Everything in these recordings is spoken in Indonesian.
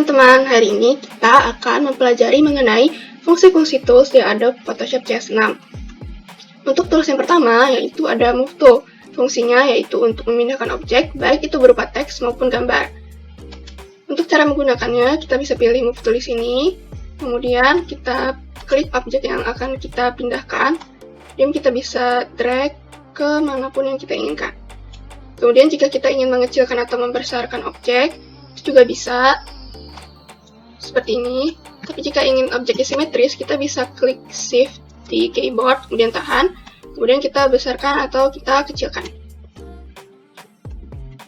teman-teman, hari ini kita akan mempelajari mengenai fungsi-fungsi tools di Adobe Photoshop CS6. Untuk tools yang pertama yaitu ada Move Tool. Fungsinya yaitu untuk memindahkan objek, baik itu berupa teks maupun gambar. Untuk cara menggunakannya, kita bisa pilih Move Tool di sini, kemudian kita klik objek yang akan kita pindahkan, dan kita bisa drag ke manapun yang kita inginkan. Kemudian jika kita ingin mengecilkan atau membesarkan objek, itu juga bisa seperti ini. Tapi jika ingin objeknya simetris, kita bisa klik Shift di keyboard, kemudian tahan, kemudian kita besarkan atau kita kecilkan.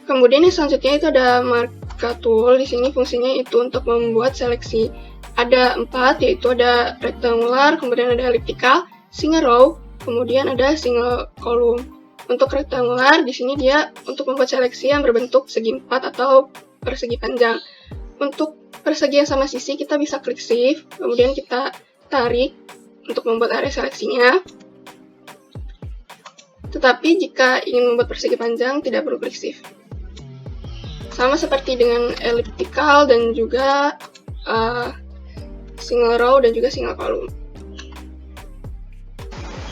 Kemudian yang selanjutnya itu ada Marquee Tool. Di sini fungsinya itu untuk membuat seleksi. Ada 4, yaitu ada rectangular, kemudian ada elliptical, single row, kemudian ada single column. Untuk rectangular, di sini dia untuk membuat seleksi yang berbentuk segi 4 atau persegi panjang. Untuk persegi yang sama sisi, kita bisa klik Shift, kemudian kita tarik untuk membuat area seleksinya. Tetapi jika ingin membuat persegi panjang, tidak perlu klik Shift. Sama seperti dengan elliptical dan juga single row dan juga single column.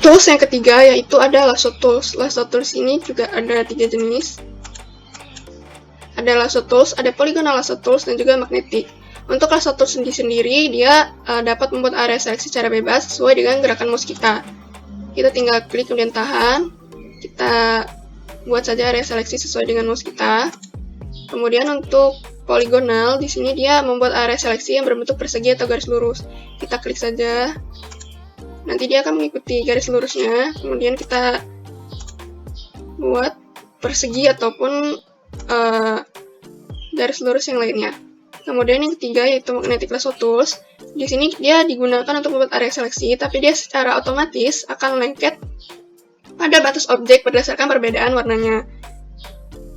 Tools yang ketiga yaitu ada Lasso Tools. Lasso Tools ini juga ada 3 jenis. Ada Lasso Tools, ada Polygonal Lasso Tools, dan juga Magnetic. Untuk Lasso Tools sendiri, dia dapat membuat area seleksi secara bebas sesuai dengan gerakan mouse kita. Kita tinggal klik kemudian tahan. Kita buat saja area seleksi sesuai dengan mouse kita. Kemudian untuk Polygonal, di sini dia membuat area seleksi yang berbentuk persegi atau garis lurus. Kita klik saja. Nanti dia akan mengikuti garis lurusnya. Kemudian kita buat persegi ataupun garis lurus yang lainnya. Kemudian yang ketiga yaitu Magnetic Lasso Tools. Di sini dia digunakan untuk membuat area seleksi, tapi dia secara otomatis akan lengket pada batas objek berdasarkan perbedaan warnanya.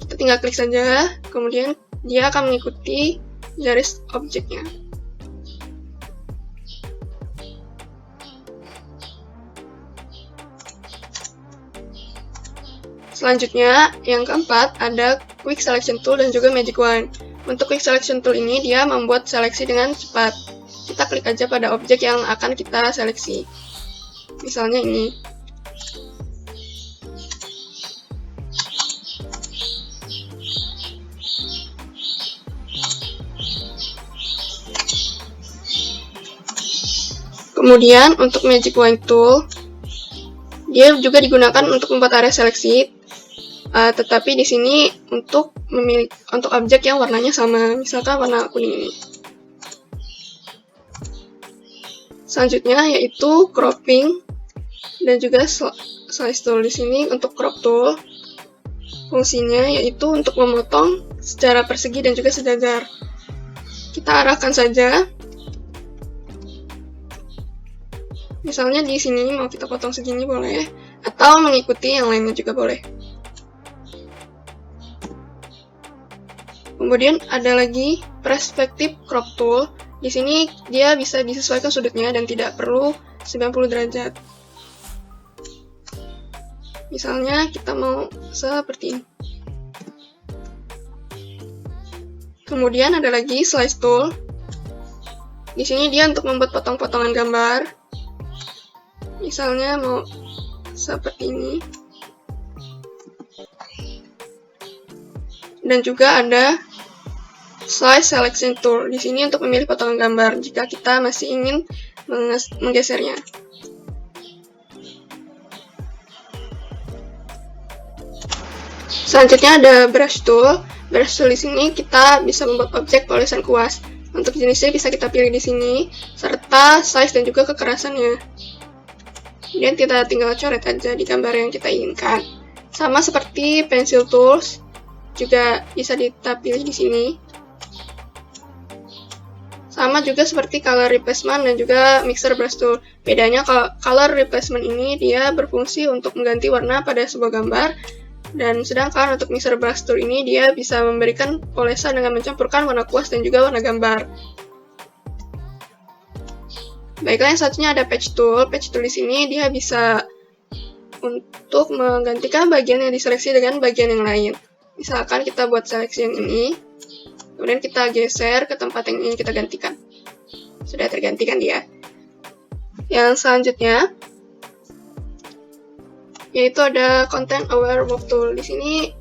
Kita tinggal klik saja, kemudian dia akan mengikuti garis objeknya. Selanjutnya, yang keempat, ada Quick Selection Tool dan juga Magic Wand. Untuk Quick Selection Tool ini, dia membuat seleksi dengan cepat. Kita klik aja pada objek yang akan kita seleksi. Misalnya ini. Kemudian, untuk Magic Wand Tool, dia juga digunakan untuk membuat area seleksi. Tetapi di sini untuk objek yang warnanya sama, misalkan warna kuning ini. Selanjutnya yaitu cropping dan juga slice tool. Di sini untuk crop tool, fungsinya yaitu untuk memotong secara persegi dan juga sejajar. Kita arahkan saja. Misalnya di sini mau kita potong segini boleh, atau mengikuti yang lainnya juga boleh. Kemudian ada lagi Perspective Crop Tool. Di sini dia bisa disesuaikan sudutnya dan tidak perlu 90 derajat. Misalnya kita mau seperti ini. Kemudian ada lagi Slice Tool. Di sini dia untuk membuat potong-potongan gambar. Misalnya mau seperti ini. Dan juga ada Slice Selection Tool. Di sini untuk memilih potongan gambar jika kita masih ingin menggesernya. Selanjutnya ada Brush Tool. Brush Tool di sini kita bisa membuat objek polesan kuas. Untuk jenisnya bisa kita pilih di sini, serta size dan juga kekerasannya. Kemudian kita tinggal coret aja di gambar yang kita inginkan. Sama seperti Pencil Tools, juga bisa kita pilih di sini. Sama juga seperti Color Replacement dan juga Mixer Brush Tool. Bedanya kalau Color Replacement ini dia berfungsi untuk mengganti warna pada sebuah gambar, dan sedangkan untuk Mixer Brush Tool ini dia bisa memberikan polesan dengan mencampurkan warna kuas dan juga warna gambar. Baiklah, yang satunya ada Patch Tool. Patch Tool di sini dia bisa untuk menggantikan bagian yang diseleksi dengan bagian yang lain. Misalkan kita buat seleksi yang ini, Kemudian kita geser ke tempat yang ingin kita gantikan. Sudah tergantikan dia. Yang selanjutnya yaitu ada Content Aware Move Tool. Di sini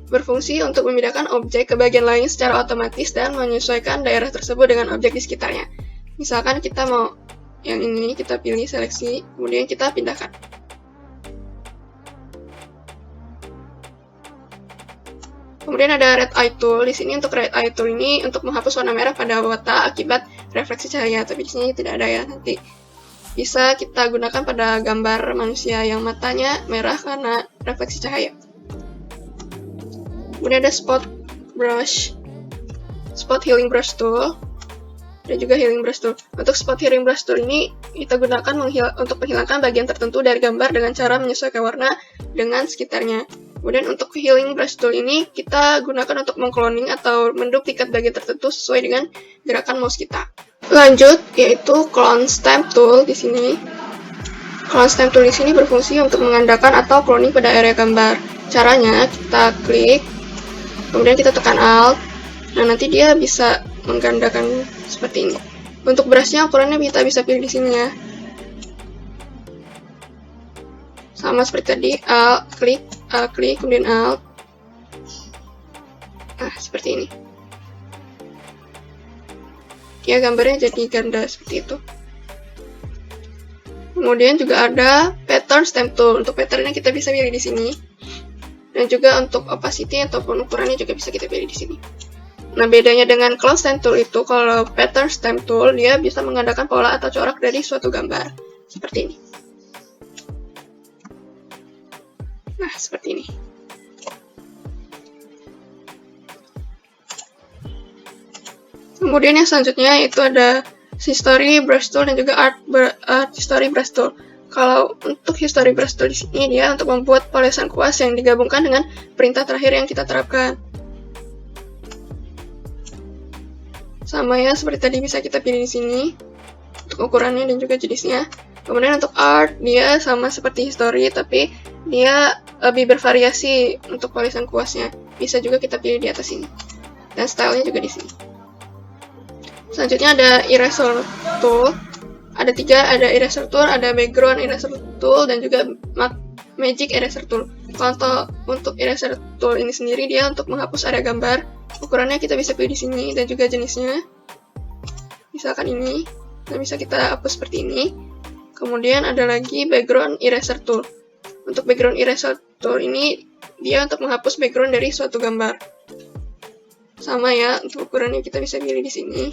berfungsi untuk memindahkan objek ke bagian lain secara otomatis dan menyesuaikan daerah tersebut dengan objek di sekitarnya. Misalkan kita mau yang ini, kita pilih seleksi, kemudian kita pindahkan. Kemudian ada Red Eye Tool. Di sini untuk Red Eye Tool ini untuk menghapus warna merah pada mata akibat refleksi cahaya, tapi di sini tidak ada ya. Nanti bisa kita gunakan pada gambar manusia yang matanya merah karena refleksi cahaya. Kemudian ada Spot Healing Brush Tool, dan juga Healing Brush Tool. Untuk Spot Healing Brush Tool ini kita gunakan untuk menghilangkan bagian tertentu dari gambar dengan cara menyesuaikan warna dengan sekitarnya. Kemudian untuk Healing Brush Tool ini kita gunakan untuk mengcloning atau menduplikat bagian tertentu sesuai dengan gerakan mouse kita. Lanjut, yaitu Clone Stamp Tool di sini. Clone Stamp Tool di sini berfungsi untuk menggandakan atau cloning pada area gambar. Caranya kita klik, kemudian kita tekan Alt. Nah, nanti dia bisa menggandakan seperti ini. Untuk brushnya ukurannya kita bisa pilih di sini ya. Sama seperti tadi, Alt, klik, kemudian Alt. Nah, seperti ini. Ya, gambarnya jadi ganda seperti itu. Kemudian juga ada Pattern Stamp Tool. Untuk patternnya kita bisa pilih di sini. Dan juga untuk opacity ataupun ukurannya juga bisa kita pilih di sini. Nah, bedanya dengan Clone Stamp Tool itu, kalau Pattern Stamp Tool, dia bisa menggandakan pola atau corak dari suatu gambar. Seperti ini. Nah, seperti ini. Kemudian yang selanjutnya itu ada History Brush Tool dan juga Art History Brush Tool. Kalau untuk History Brush Tool di sini dia untuk membuat polesan kuas yang digabungkan dengan perintah terakhir yang kita terapkan. Sama ya, seperti tadi bisa kita pilih di sini untuk ukurannya dan juga jenisnya. Kemudian untuk Art dia sama seperti History, tapi dia lebih bervariasi untuk polesan kuasnya. Bisa juga kita pilih di atas sini. Dan stylenya juga di sini. Selanjutnya ada Eraser Tool. Ada 3, ada Eraser Tool, ada Background Eraser Tool, dan juga Magic Eraser Tool. Kalau untuk Eraser Tool ini sendiri, dia untuk menghapus area gambar. Ukurannya kita bisa pilih di sini, dan juga jenisnya. Misalkan ini, dan bisa kita hapus seperti ini. Kemudian ada lagi Background Eraser Tool. Untuk Background Eraser Tool ini, dia untuk menghapus background dari suatu gambar. Sama ya, untuk ukurannya kita bisa pilih di sini.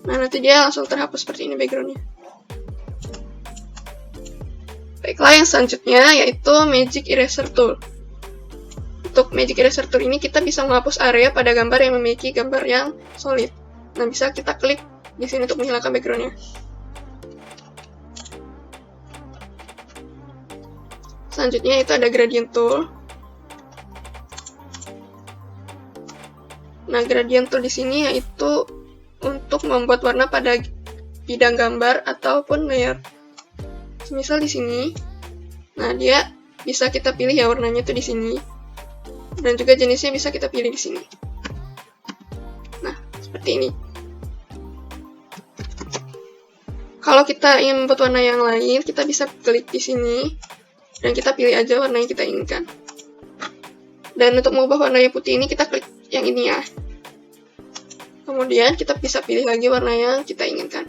Nah, nanti dia langsung terhapus seperti ini backgroundnya. Baiklah, yang selanjutnya yaitu Magic Eraser Tool. Untuk Magic Eraser Tool ini kita bisa menghapus area pada gambar yang memiliki gambar yang solid. Nah, bisa kita klik di sini untuk menghilangkan backgroundnya. Selanjutnya itu ada Gradient Tool. Nah, Gradient Tool di sini yaitu untuk membuat warna pada bidang gambar ataupun layer. Misal di sini, nah dia bisa kita pilih ya warnanya itu di sini, dan juga jenisnya bisa kita pilih di sini. Nah, seperti ini. Kalau kita ingin membuat warna yang lain, kita bisa klik di sini, dan kita pilih aja warna yang kita inginkan. Dan untuk mengubah warna yang putih ini, kita klik yang ini ya. Kemudian kita bisa pilih lagi warna yang kita inginkan.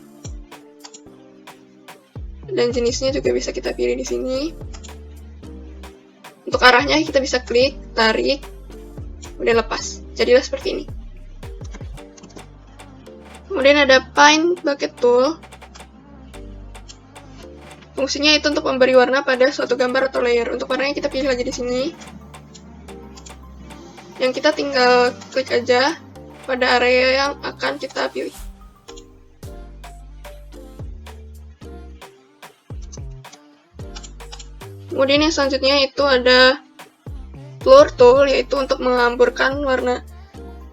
Dan jenisnya juga bisa kita pilih di sini. Untuk arahnya kita bisa klik, tarik, kemudian lepas. Jadilah seperti ini. Kemudian ada Paint Bucket Tool. Fungsinya itu untuk memberi warna pada suatu gambar atau layer. Untuk warnanya kita pilih lagi di sini. Yang kita tinggal klik aja pada area yang akan kita pilih. Kemudian yang selanjutnya itu ada Blur Tool, yaitu untuk menghamburkan warna.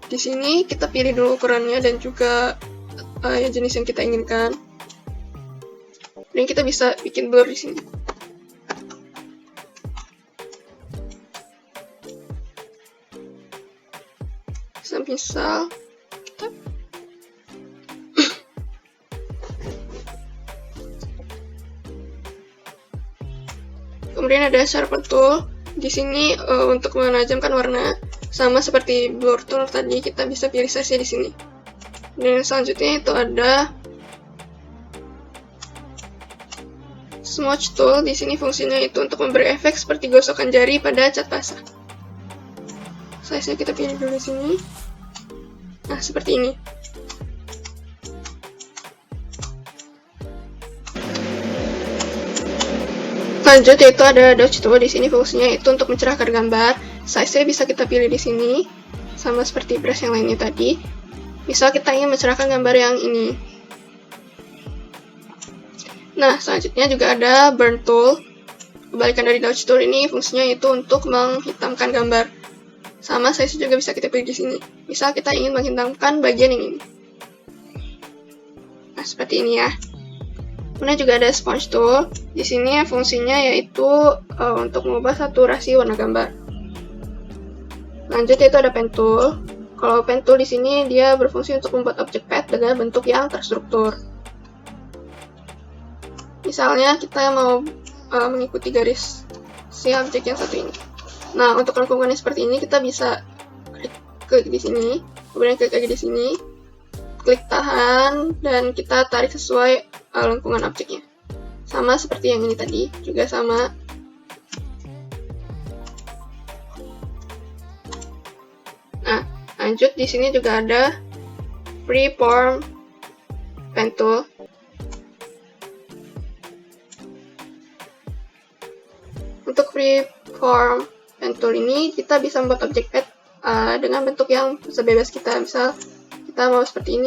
Di sini kita pilih dulu ukurannya dan juga jenis yang kita inginkan. Dan kita bisa bikin blur di sini. Misal kemudian ada sharpen tool. Di sini untuk menajamkan warna, sama seperti blur tool tadi, kita bisa pilih size di sini. Dan selanjutnya itu ada smudge tool. Di sini fungsinya itu untuk memberi efek seperti gosokan jari pada cat basah. Size-nya kita pilih dulu di sini. Nah, seperti ini. Lanjut yaitu ada dodge tool. Di sini fungsinya itu untuk mencerahkan gambar. Size-nya bisa kita pilih di sini, sama seperti brush yang lainnya tadi. Misal kita ingin mencerahkan gambar yang ini. Nah, selanjutnya juga ada burn tool. Kebalikan dari dodge tool ini, fungsinya itu untuk menghitamkan gambar. Sama size juga bisa kita pilih di sini. Misal kita ingin menghitamkan bagian yang ini. Nah, seperti ini ya. Kemudian juga ada sponge tool. Di sini fungsinya yaitu untuk mengubah saturasi warna gambar. Lanjut yaitu ada pen tool. Kalau pen tool di sini dia berfungsi untuk membuat objek pad dengan bentuk yang terstruktur. Misalnya kita mau mengikuti garis si objek yang satu ini. Nah, untuk lengkungannya seperti ini kita bisa klik di sini, kemudian klik lagi di sini, klik tahan, dan kita tarik sesuai lengkungan objeknya. Sama seperti yang ini tadi, juga sama. Nah, lanjut di sini juga ada freeform pen tool. Untuk freeform pen tool ini kita bisa membuat objek pad dengan bentuk yang sebebas kita. Misal kita mau seperti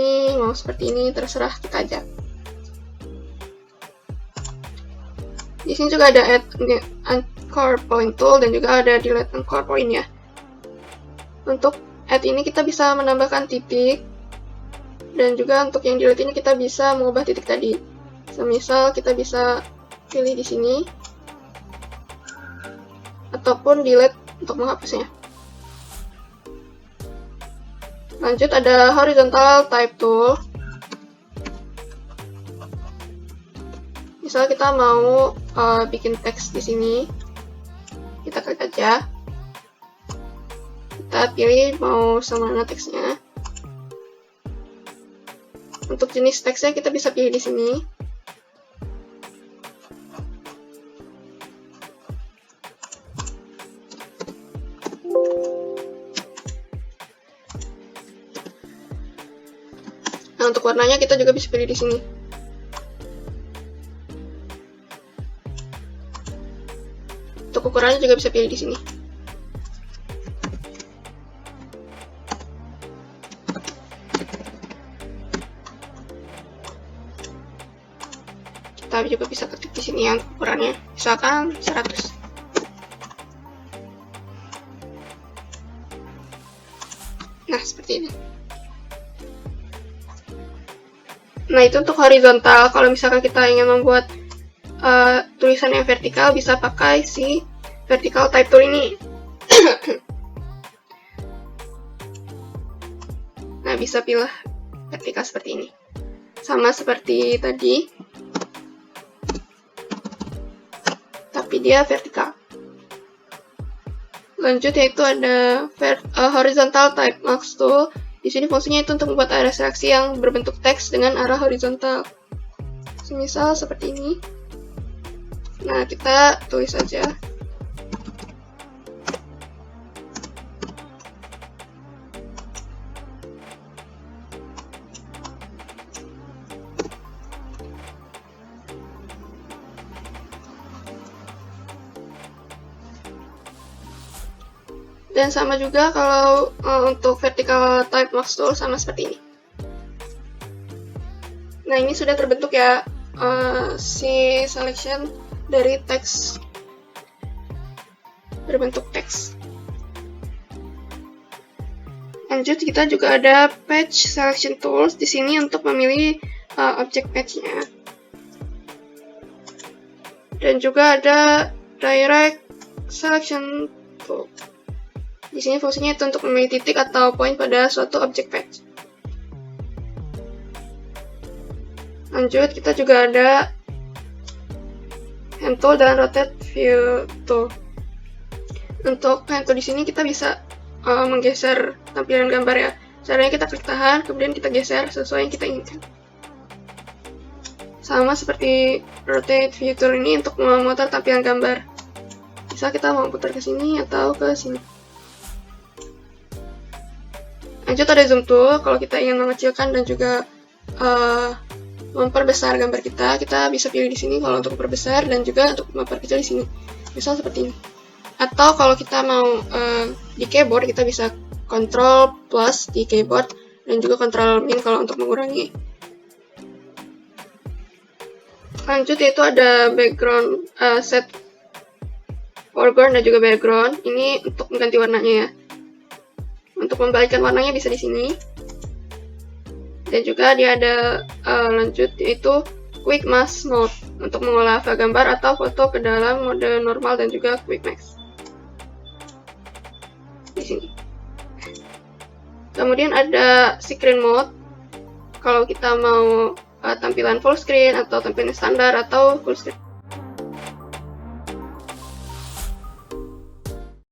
ini, terserah kita aja. Di sini juga ada add anchor point tool dan juga ada delete anchor point ya. Untuk add ini kita bisa menambahkan titik, dan juga untuk yang delete ini kita bisa mengubah titik tadi. Semisal kita bisa pilih di sini, ataupun delete untuk menghapusnya. Lanjut ada horizontal type tool. Misal kita mau bikin teks di sini, kita klik aja. Kita pilih mau semana teksnya. Untuk jenis teksnya kita bisa pilih di sini. Nah, untuk warnanya kita juga bisa pilih di sini. Untuk ukurannya juga bisa pilih di sini. Kita juga bisa ketik di sini yang ukurannya, misalkan 100. Nah, seperti ini. Nah, itu untuk horizontal. Kalau misalkan kita ingin membuat tulisan yang vertikal, bisa pakai si vertical type tool ini. Nah, bisa pilih vertikal seperti ini. Sama seperti tadi, tapi dia vertikal. Lanjut yaitu ada horizontal type marks tool. Di sini fungsinya itu untuk membuat area seleksi yang berbentuk teks dengan arah horizontal. Semisal seperti ini. Nah, kita tulis saja. Dan sama juga kalau untuk vertical type marks tool sama seperti ini. Nah, ini sudah terbentuk ya si selection dari teks berbentuk teks. Lanjut kita juga ada patch selection tools di sini untuk memilih objek patch-nya. Dan juga ada direct selection tool. Di sini fungsinya itu untuk memilih titik atau poin pada suatu objek patch. Lanjut, kita juga ada hand tool dan rotate view tool. Untuk hand tool di sini kita bisa menggeser tampilan gambar ya. Caranya kita klik tahan, kemudian kita geser sesuai yang kita inginkan. Sama seperti rotate view tool ini untuk memutar tampilan gambar. Bisa kita mau putar ke sini atau ke sini. Lanjut ada zoom tool. Kalau kita ingin mengecilkan dan juga memperbesar gambar kita bisa pilih di sini kalau untuk memperbesar dan juga untuk memperkecil di sini. Misal seperti ini. Atau kalau kita mau di keyboard, kita bisa Ctrl plus di keyboard dan juga Ctrl min kalau untuk mengurangi. Lanjut yaitu ada background set foreground dan juga background. Ini untuk mengganti warnanya ya. Untuk membalikkan warnanya bisa di sini. Dan juga dia ada lanjut yaitu Quick Mask Mode untuk mengolah gambar atau foto ke dalam mode normal dan juga Quick Mask. Di sini. Kemudian ada Screen Mode. Kalau kita mau tampilan full screen atau tampilan standar atau full screen.